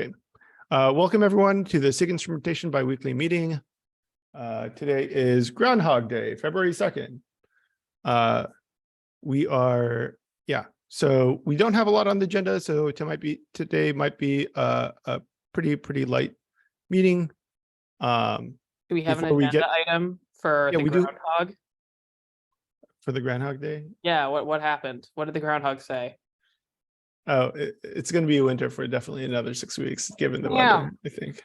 Okay. Welcome everyone to the SIG Instrumentation bi-weekly meeting. Today is Groundhog Day, February 2nd. So we don't have a lot on the agenda, so today might be a pretty light meeting. Do we have an Before we agenda get- item for Yeah, the we do. groundhog? For the Groundhog Day. Yeah, what happened? What did the groundhog say? Oh, it's going to be winter for definitely another 6 weeks, given the Yeah. weather, I think.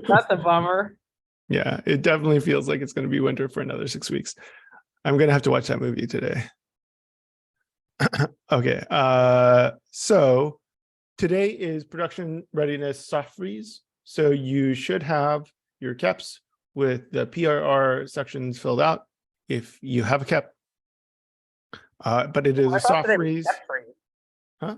That's a bummer. Yeah, it definitely feels like it's going to be winter for another 6 weeks. I'm going to have to watch that movie today. Okay, so today is production readiness soft freeze. So you should have your caps with the PRR sections filled out if you have a cap. But it is a soft freeze. Huh?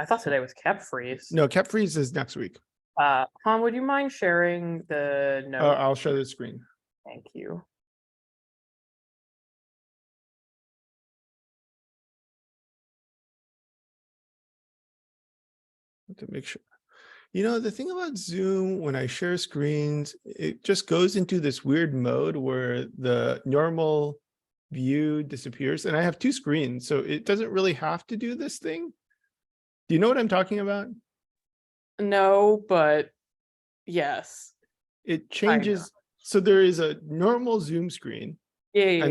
I thought today was cap freeze. No, cap freeze is next week. Tom, would you mind sharing the note? I'll show the screen. Thank you. To make sure. You know, the thing about Zoom, when I share screens, it just goes into this weird mode where the normal view disappears. And I have two screens, so it doesn't really have to do this thing. Do you know what I'm talking about? No, but yes. It changes. So there is a normal Zoom screen. Yeah.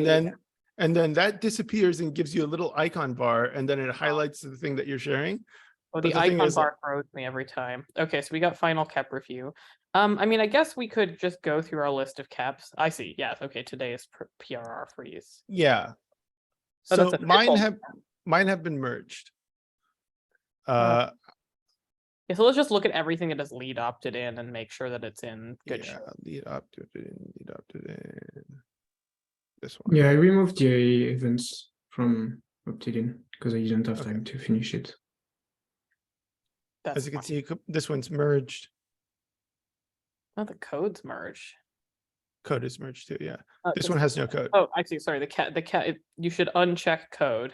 And then that disappears and gives you a little icon bar, and then it highlights the thing that you're sharing. Well, the icon bar throws me every time. Okay, so we got final cap review. I mean, I guess we could just go through our list of caps. I see. Yes. Okay, today is PRR freeze. Yeah. So So mine have been merged. Yeah, so let's just look at everything that is lead opted in and make sure that it's in good shape. Lead opted in. This one. Yeah, I removed the events from opted in because I didn't have time to finish it. That's As you can fine. see, this one's merged. Oh, the code's merged. Code is merged too. Yeah. This This- one has no code. Oh, I see. Sorry, the cat. You should uncheck code.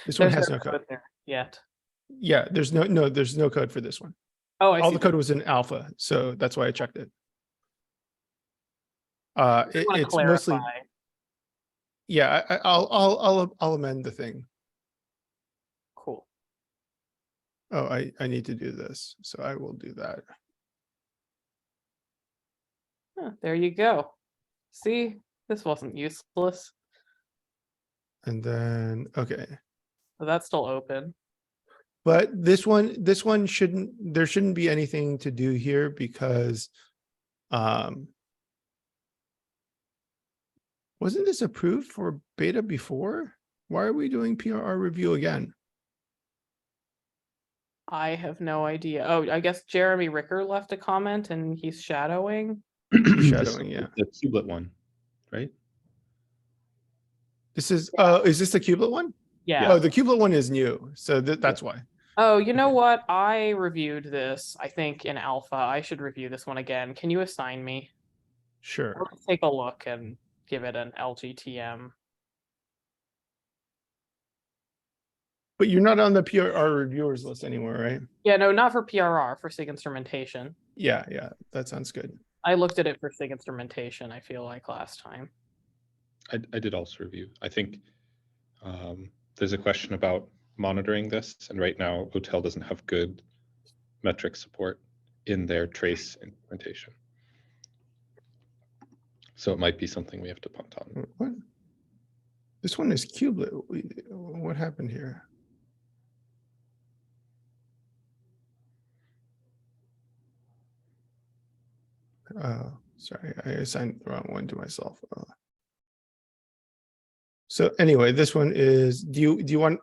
This one There's has no code. there yet. Yeah, there's no code for this one. Oh, I All see. the code was in alpha, so that's why I checked it. I just wanna It's clarify. mostly. Yeah, I'll amend the thing. Cool. Oh, I need to do this, so I will do that. Huh, there you go. See, this wasn't useless. And then okay. So that's still open. But this one there shouldn't be anything to do here because wasn't this approved for beta before? Why are we doing PRR review again? I have no idea. Oh, I guess Jeremy Ricker left a comment and he's shadowing. Shadowing, yeah. The kubelet one, right? This is this the kubelet one? Yeah. Oh, the kubelet one is new, so that's why. Oh, you know what? I reviewed this, I think, in alpha. I should review this one again. Can you assign me? Sure. I'll take a look and give it an LGTM. But you're not on the PRR reviewers list anymore, right? Yeah, no, not for PRR, for SIG Instrumentation. Yeah, that sounds good. I looked at it for SIG Instrumentation, I feel like, last time. I did also review. I think there's a question about monitoring this, and right now Hotel doesn't have good metric support in their trace implementation. So it might be something we have to punt on. What? This one is kubelet. What happened here? Sorry, I assigned the wrong one to myself. So anyway, this one is, do you want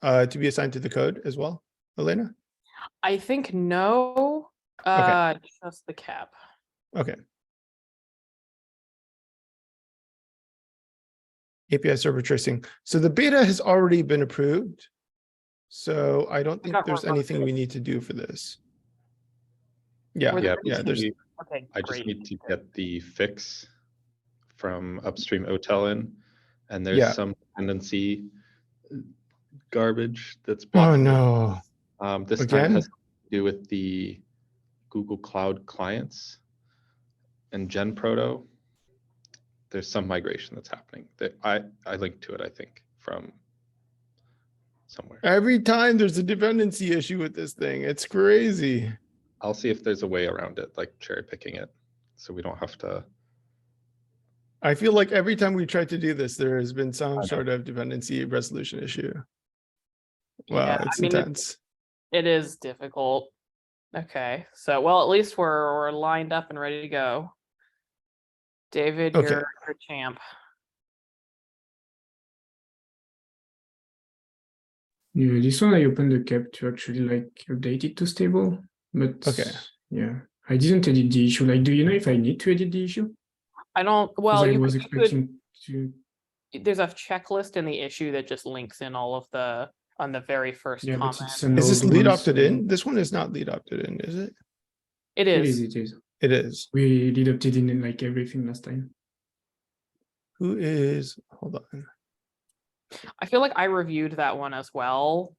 to be assigned to the code as well, Elena? I think no. Okay. Just the cap. Okay. API server tracing. So the beta has already been approved. So I don't think got there's one anything we need to do for this. Yeah, Were there yeah. There's Okay, I just great. need to get the fix from upstream Hotel in, and there's some dependency garbage that's blocking. oh no. This Again? time it has do with the Google Cloud clients and Gen Proto, there's some migration that's happening. That I linked to it, I think, from somewhere. Every time there's a dependency issue with this thing, it's crazy. I'll see if there's a way around it, like cherry picking it, so we don't have to. I feel like every time we try to do this, there has been some know. sort of dependency resolution issue. Wow, Yeah, it's I mean, intense. it is difficult. Okay, so well, at least we're lined up and ready to go. David, Okay. you're champ. Yeah, this one I opened the cap to actually like update it to stable, but Okay. yeah, I didn't edit the issue. Like, do you know if I need to edit the issue? I don't. 'Cause Well, I you was could, expecting to. there's a checklist in the issue that just links in all of the on the very first Yeah, but comment. it's an Is this old lead one, opted so- in? This one is not lead opted in, is it? It It is. is. It is. It is. We did opted in like everything last time. Who is, hold on. I feel like I reviewed that one as well,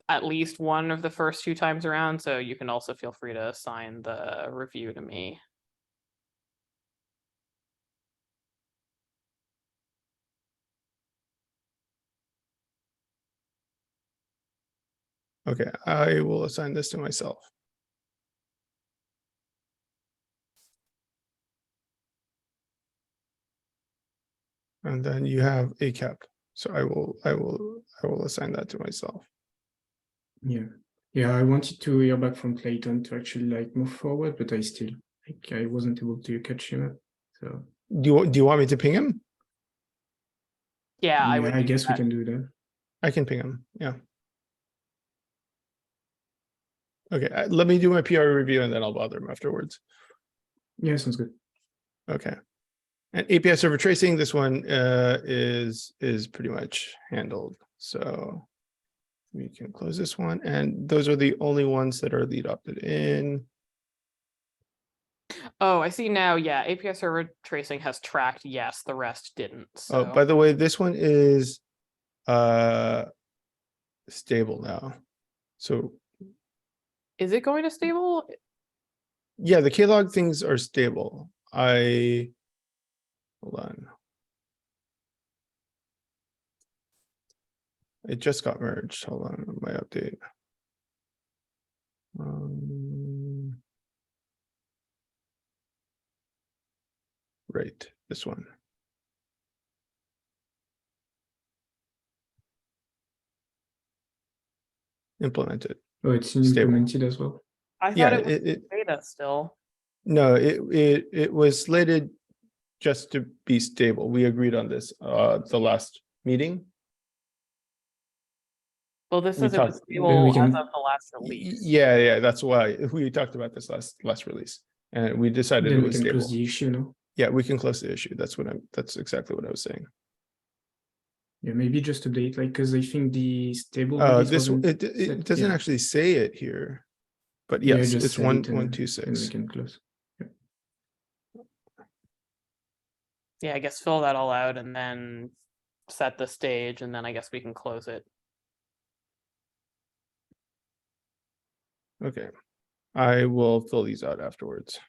at least one of the first 2 times around. So you can also feel free to assign the review to me. Okay, I will assign this to myself. And then you have a cap. So I will assign that to myself. Yeah. Yeah, I wanted to hear back from Clayton to actually like move forward, but I still like I wasn't able to catch him up. So Do you want me to ping him? Yeah, I yeah, would. I do guess we that. can do that. I can ping him, yeah. Okay, let me do my PR review and then I'll bother him afterwards. Yeah, sounds good. Okay. And API server tracing, this one is pretty much handled. So we can close this one. And those are the only ones that are lead opted in. Oh, I see now. Yeah, API server tracing has tracked. Yes, the rest didn't. So. Oh, by the way, this one is stable now. So Is it going to stable? yeah, the Klog things are stable. Hold on. It just got merged. Hold on, my update. Right, this one. Implemented. Oh, it's Stable. implemented as well. I thought Yeah, it was it beta still. no, it was slated just to be stable. We agreed on this the last meeting. Well, this We says it was talked- stable we as can- of the last release. Yeah, that's why we talked about this last release, and we decided Then it we was can stable. close the issue now. Yeah, we can close the issue. That's exactly what I was saying. Yeah, maybe just update like because I think the stable release This wasn't it set- doesn't yeah. actually say it here, but Yeah, yes, just it's set one it and- one two and we six. can close. Yeah, I guess fill that all out and then set the stage, and then I guess we can close it. Okay, I will fill these out afterwards.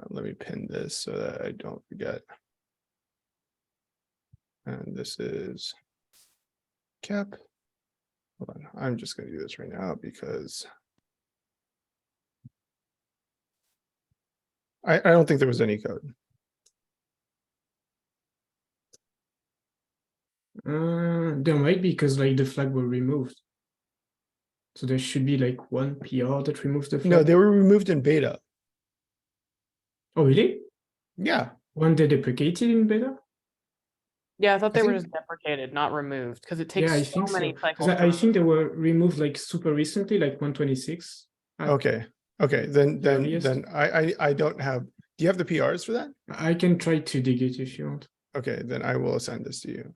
Let me pin this so that I don't forget. And this is cap. Hold on, I'm just going to do this right now because I don't think there was any code. There might be because like the flag were removed. So there should be like one PR that removes the flag. No, they were removed in beta. Oh really? Yeah, One they deprecated in beta? Yeah, I thought they were think- just deprecated, not removed, because it takes Yeah, I so think so. many 'Cause cycles. I to think they remove. were removed like super recently, like 126. okay, then The earliest. I don't have. Do you have the PRs for that? I can try to dig it if you want. Okay, then I will assign this to you.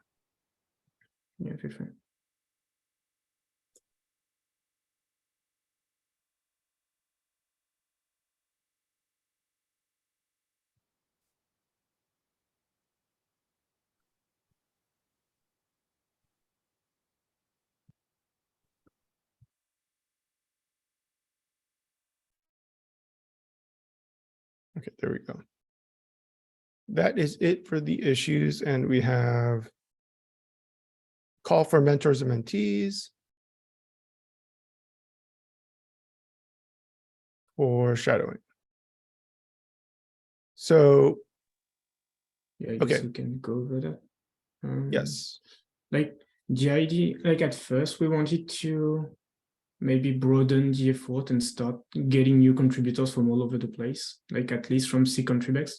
Yeah, feel free. Okay, there we go. That is it for the issues, and we have call for mentors and mentees, for shadowing. So, Yeah, I guess Okay. we can go over that. yes, Like the idea, like at first we wanted to maybe broaden the effort and start getting new contributors from all over the place, like at least from SIG Contribex.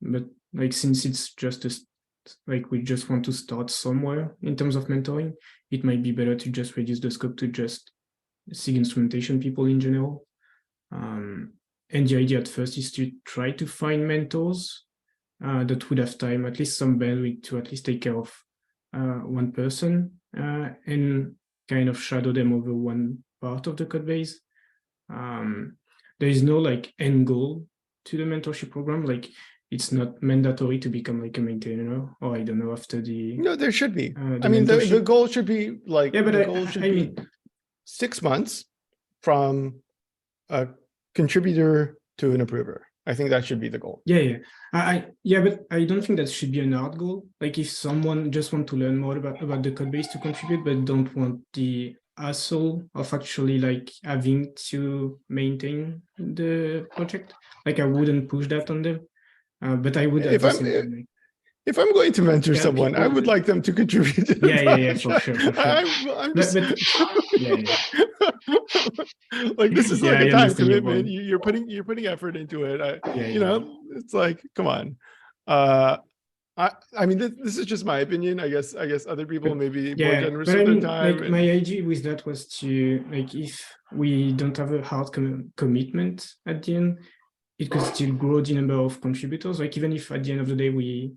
But like since it's just like we just want to start somewhere in terms of mentoring, it might be better to just reduce the scope to just SIG instrumentation people in general. And the idea at first is to try to find mentors that would have time, at least some bandwidth, to at least take care of one person and kind of shadow them over one part of the code base. There is no like end goal to the mentorship program. Like it's not mandatory to become like a maintainer, or I don't know, after the no, there should be. the I mean, the mentorship. goal should be like, Yeah, but the goal should I be mean, 6 months from a contributor to an approver. I think that should be the goal. yeah. Yeah, but I don't think that should be an hard goal. Like if someone just want to learn more about the code base to contribute, but don't want the hassle of actually like having to maintain the project, like I wouldn't push that on them. But I would at If the I'm same time like, if I'm going to mentor yeah, someone, I people would that- like them to contribute to the Yeah, for project. sure, for sure. I'm But- just yeah. like, this is Yeah, like I a time understand your commitment. point. You're putting effort into it. Yeah, You know, it's like, come on. I mean, this is just my opinion. I guess other people may be more Yeah, generous but I with their mean, time. like my idea with that was to like, if we don't have a hard commitment at the end, it could still grow the number of contributors. Like even if at the end of the day we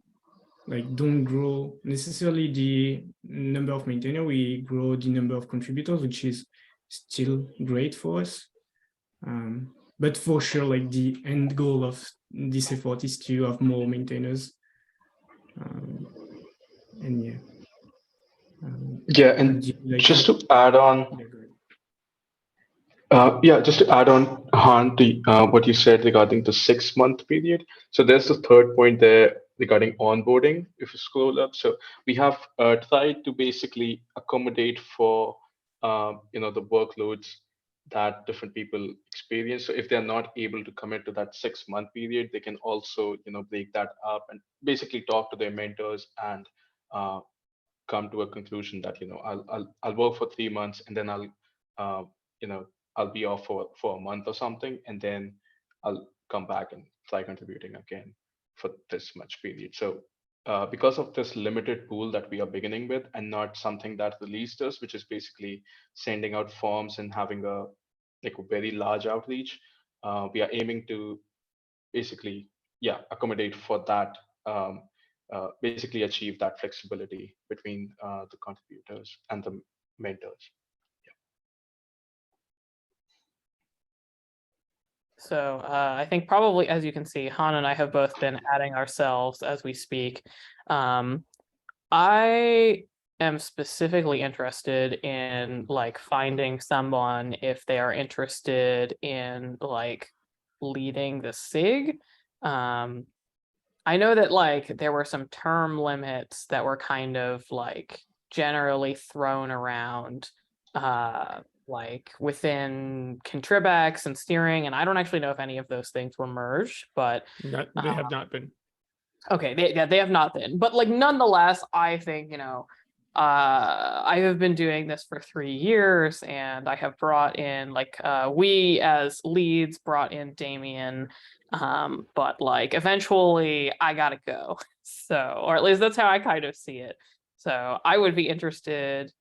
like don't grow necessarily the number of maintainers, we grow the number of contributors, which is still great for us. But for sure, like the end goal of this effort is to have more maintainers. And yeah. Yeah, and like, just to add on, yeah, go ahead. just to add on, Han, to what you said regarding the 6 month period. So there's the third point there regarding onboarding. If you scroll up, so we have tried to basically accommodate for the workloads that different people experience. So if they're not able to commit to that 6 month period, they can also break that up and basically talk to their mentors and come to a conclusion that I'll work for 3 months and then uh, I'll be off for a month or something, and then I'll come back and try contributing again for this much period. So because of this limited pool that we are beginning with, and not something that released us, which is basically sending out forms and having a very large outreach, we are aiming to basically accommodate for that, basically achieve that flexibility between the contributors and the mentors. So I think probably, as you can see, Han and I have both been adding ourselves as we speak. I am specifically interested in like finding someone if they are interested in like leading the SIG. I know that like there were some term limits that were kind of like generally thrown around like within Contribex and steering, and I don't actually know if any of those things were merged, but They have not been. okay, they have not been, but like nonetheless, I think I have been doing this for 3 years, and I have brought in like we as leads brought in Damien, but like eventually I gotta go, so, or at least that's how I kind of see it. So I would be interested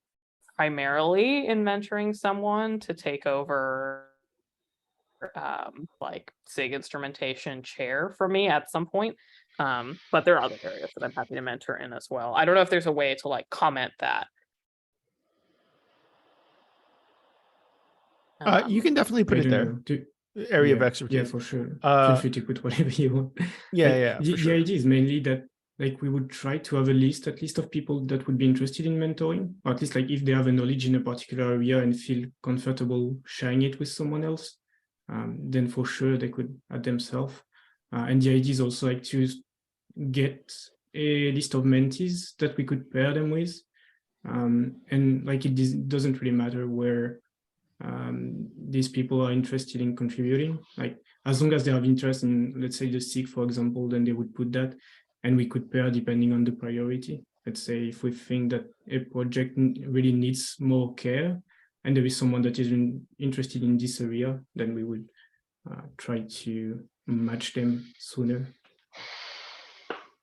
primarily in mentoring someone to take over like SIG instrumentation chair for me at some point. But there are other areas that I'm happy to mentor in as well. I don't know if there's a way to like comment that. You can definitely put I it don't there. know. Area of Yeah, expertise. for sure. Uh, Feel free to put whatever you want. Yeah, Like, yeah, The, for sure. idea is mainly that like we would try to have at least of people that would be interested in mentoring, or at least like if they have a knowledge in a particular area and feel comfortable sharing it with someone else, then for sure they could add themselves. And the idea is also like to get a list of mentees that we could pair them with. And like it doesn't really matter where these people are interested in contributing. Like as long as they have interest in, let's say, the SIG, for example, then they would put that, and we could pair depending on the priority. Let's say if we think that a project really needs more care and there is someone that is interested in this area, then we would try to match them sooner.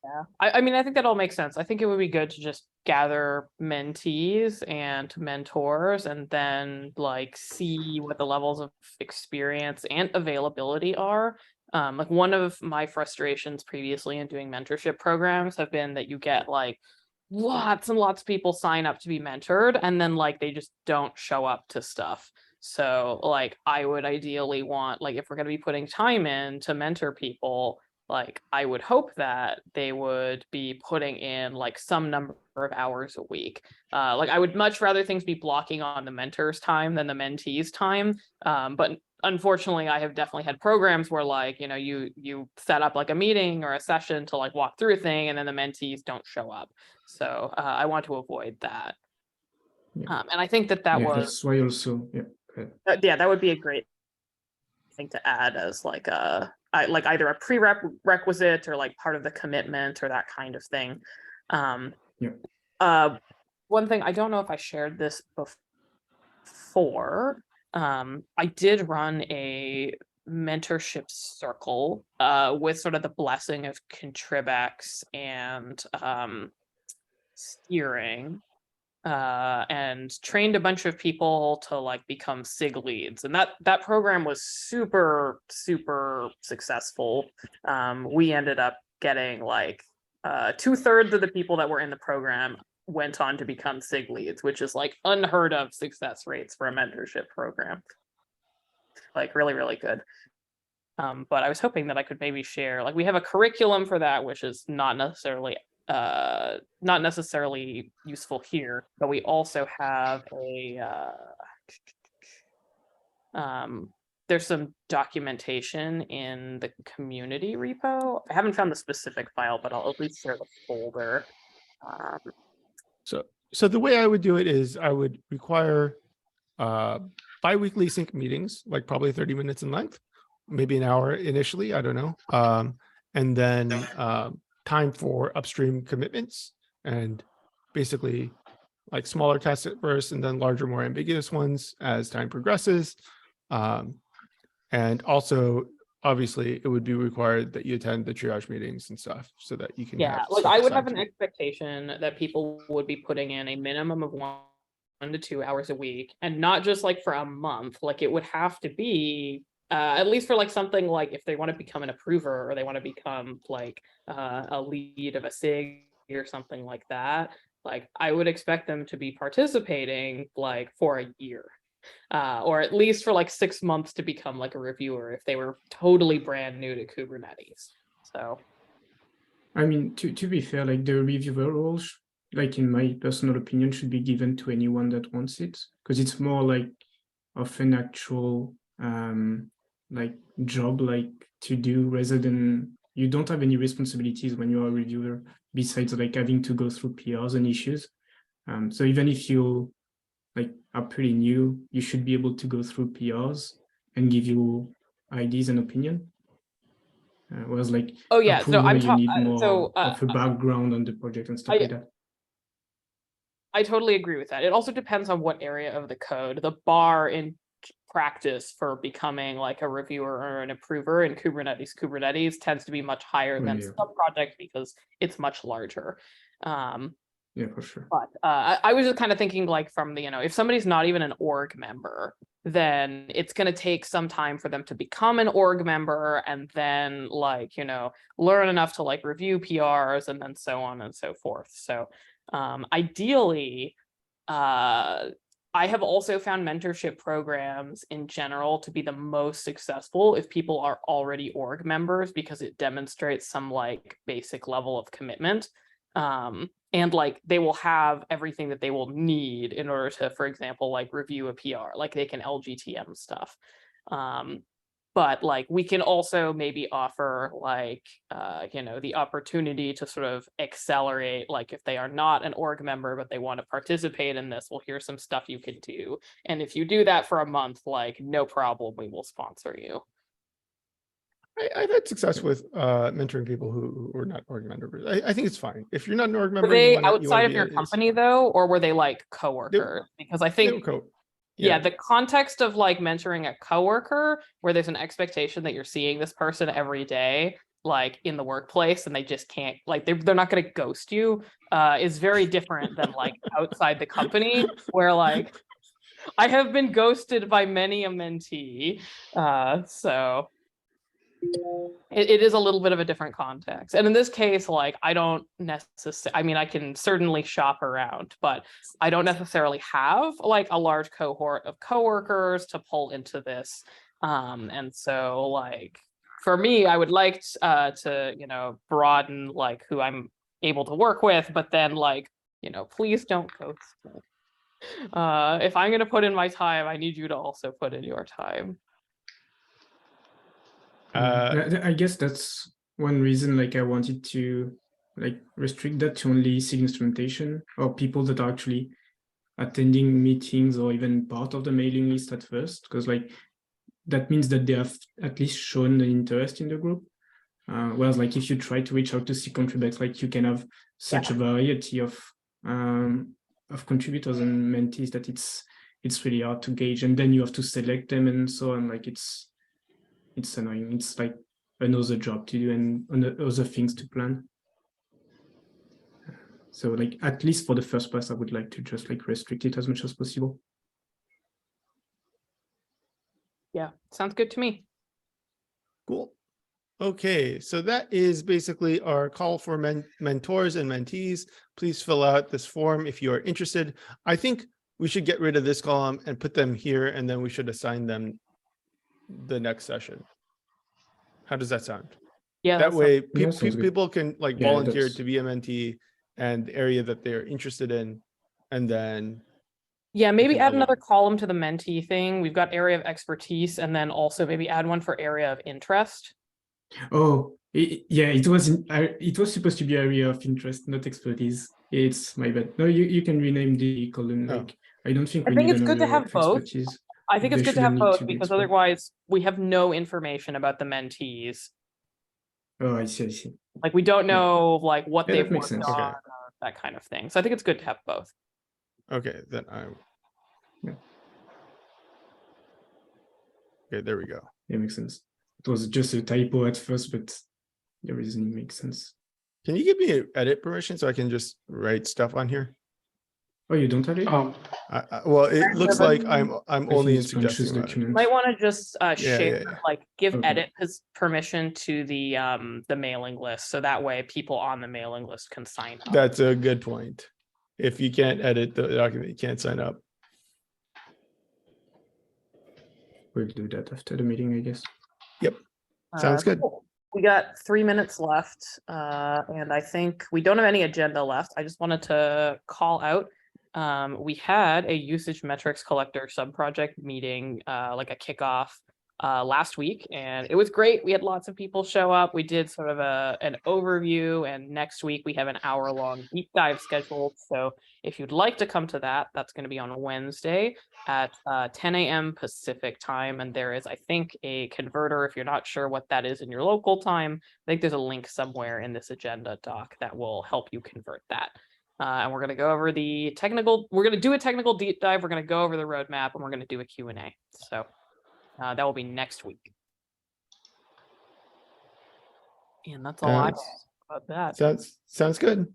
Yeah, I mean, I think that all makes sense. I think it would be good to just gather mentees and mentors and then like see what the levels of experience and availability are. Like one of my frustrations previously in doing mentorship programs have been that you get like lots and lots of people sign up to be mentored and then like they just don't show up to stuff. So like I would ideally want, like if we're going to be putting time in to mentor people, like I would hope that they would be putting in like some number of hours a week. Like I would much rather things be blocking on the mentor's time than the mentee's time. But unfortunately, I have definitely had programs where like, you know, you set up like a meeting or a session to like walk through a thing and then the mentees don't show up. So I want to avoid that. Yeah. And I think that that Yeah, was, that's why also, yeah, that would be a great thing to add as like a, like either a prerequisite or like part of the commitment or that kind of thing. One thing, I don't know if I shared this before. I did run a mentorship circle with sort of the blessing of Contribex and steering, and trained a bunch of people to like become SIG leads, and that program was super successful. We ended up getting like 2/3 of the people that were in the program went on to become SIG leads, which is like unheard of success rates for a mentorship program. Like really good. But I was hoping that I could maybe share, like we have a curriculum for that, which is not necessarily useful here, but we also have a there's some documentation in the community repo. I haven't found the specific file, but I'll at least share the folder. So the way I would do it is I would require bi-weekly sync meetings, like probably 30 minutes in length, maybe an hour initially, I don't know. And then time for upstream commitments and basically like smaller tests at first and then larger, more ambiguous ones as time progresses. And also, obviously, it would be required that you attend the triage meetings and stuff so that you can Yeah, have like stuff I would assigned have to an you. expectation that people would be putting in a minimum of 1 to 2 hours a week, and not just like for a month. Like it would have to be at least for like something like if they want to become an approver or they want to become like a lead of a SIG or something like that. Like I would expect them to be participating like for a year. Or at least for like 6 months to become like a reviewer if they were totally brand new to Kubernetes. So I mean, to be fair, like the reviewer role, like in my personal opinion, should be given to anyone that wants it, because it's more like of an actual like job like to do, rather than you don't have any responsibilities when you are a reviewer besides like having to go through PRs and issues. So even if you like are pretty new, you should be able to go through PRs and give you ideas and opinion. Whereas like oh yeah, so approval, I'm you need more so of a background on the project and stuff like that. I totally agree with that. It also depends on what area of the code. The bar in practice for becoming like a reviewer or an approver in Kubernetes tends to be much higher than some project because it's much larger. Yeah, for sure. But I was just kind of thinking like from the, you know, if somebody's not even an org member, then it's going to take some time for them to become an org member and then like, you know, learn enough to like review PRs and then so on and so forth. So ideally, I have also found mentorship programs in general to be the most successful if people are already org members because it demonstrates some like basic level of commitment. And like they will have everything that they will need in order to, for example, like review a PR, like they can LGTM stuff. But but like we can also maybe offer like the opportunity to sort of accelerate, like if they are not an org member but they want to participate in this, well, here's some stuff you can do, and if you do that for a month, like no problem, we will sponsor you. I've had success with mentoring people who are not org members. I think it's fine. If you're not an org member, Were they you wanna outside of be your it's- company though, or were they like coworkers? Because I they were think yeah. the context of like mentoring a coworker where there's an expectation that you're seeing this person every day, like in the workplace, and they just can't, like they're not going to ghost you, is very different than like outside the company where like I have been ghosted by many a mentee. So it is a little bit of a different context. And in this case, like I don't necessarily, I mean, I can certainly shop around, but I don't necessarily have like a large cohort of coworkers to pull into this. And so like for me, I would like to, broaden like who I'm able to work with, but then like, please don't ghost me. If I'm going to put in my time, I need you to also put in your time. I guess that's one reason like I wanted to like restrict that to only SIG instrumentation or people that are actually attending meetings or even part of the mailing list at first, because like that means that they have at least shown an interest in the group. Whereas like if you try to reach out to SIG contributors, like you can have such a variety of contributors and mentees that it's really hard to gauge, and then you have to select them and so on. Like it's annoying. It's like another job to do and other things to plan. So like at least for the first pass, I would like to just like restrict it as much as possible. Yeah, sounds good to me. Cool. Okay, so that is basically our call for mentors and mentees. Please fill out this form if you are interested. I think we should get rid of this column and put them here, and then we should assign them the next session. How does that sound? Yeah, That way sounds good. people can like Yeah, volunteer that's- to be a mentee and the area that they're interested in, and then yeah, maybe can add other- another column to the mentee thing. We've got area of expertise, and then also maybe add one for area of interest. Oh, it was supposed to be area of interest, not expertise. It's my bad. No, you can rename the column. Oh. Like I don't think I we think need it's an good to area have of both. expertise. I think it's They good to have shouldn't need both to be because expert. otherwise we have no information about the mentees. Oh, I see. Like we don't know like what Yeah, they've that makes worked sense. on, Okay. or that kind of thing. So I think it's good to have both. Okay, then I'm Yeah. okay. There we go. It makes sense. It was just a typo at first, but the reasoning makes sense. Can you give me edit permission so I can just write stuff on here? Oh, you don't have it? Well, it looks but- like I'm I only in think it's Punch's suggesting mode. document. Might want to just share, yeah. like give Okay. edit permission to the mailing list, so that way people on the mailing list can sign up. That's a good point. If you can't edit the document, you can't sign up. We'll do that after the meeting, I guess. Sounds good. Cool. We got 3 minutes left, and I think we don't have any agenda left. I just wanted to call out. We had a usage metrics collector subproject meeting, like a kickoff last week, and it was great. We had lots of people show up. We did sort of an overview, and next week we have an hour-long deep dive scheduled. So if you'd like to come to that, that's going to be on Wednesday at 10 a.m. Pacific time. And there is, I think, a converter. If you're not sure what that is in your local time, I think there's a link somewhere in this agenda doc that will help you convert that. And we're going to go over we're going to do a technical deep dive. We're going to go over the roadmap, and we're going to do a Q&A. So that will be next week. And that's all I have about that. Sounds good.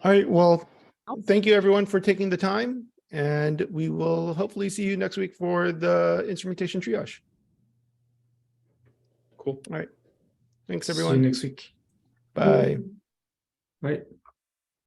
All right. Well, thank you everyone for taking the time, and we will hopefully see you next week for the instrumentation triage. Cool. All right. Thanks See you everyone. next week. Bye. Bye.